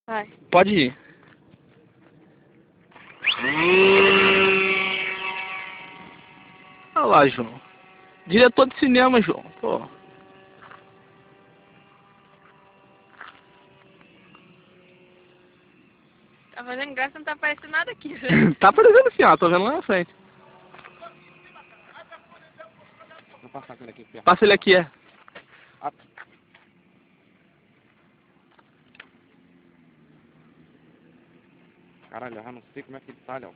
Vai. Pode ir. Olha lá, João. Diretor de cinema, João. Pô. Tá fazendo graça, não tá aparecendo nada aqui, né? Tá aparecendo sim, ó. Tô vendo lá na frente. Vou passar aquele aqui perto. Passa ele aqui, é. Ah. Caralho, eu já não sei como é que ele tá, Léo.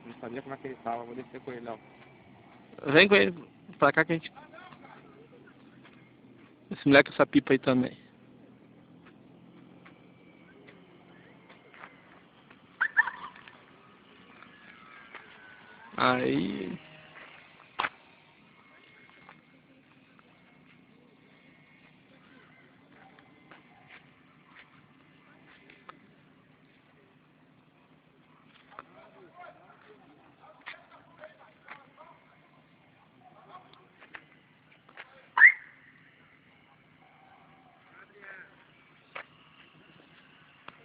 Não sabia como é que ele tava, vou descer com ele, Léo. Vem com ele pra cá que a gente... Esse moleque com essa pipa aí também. Aí...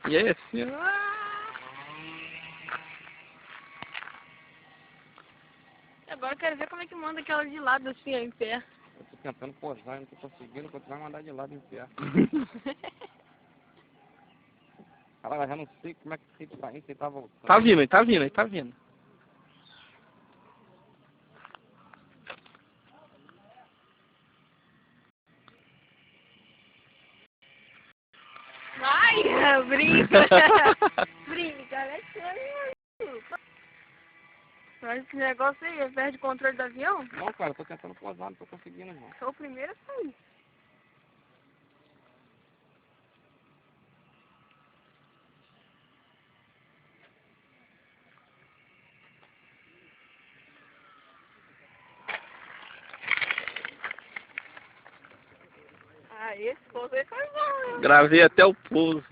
E aí, assim... Agora eu quero ver como é que manda aquela de lado assim, ó, em pé. Eu tô tentando posar, não tô conseguindo, quando vai mandar de lado em pé. Caralho, eu já não sei como é que ele tá indo, se ele tá voltando. Tá vindo, ele tá vindo, ele tá vindo. Ai, brinca! Brinca, é sério. Mas esse negócio aí, perde o controle do avião? Não, cara, eu tô tentando posar, não tô conseguindo, irmão. Sou o primeiro a sair. Ah, esse povo aí foi bom, né? Gravei até o pouso.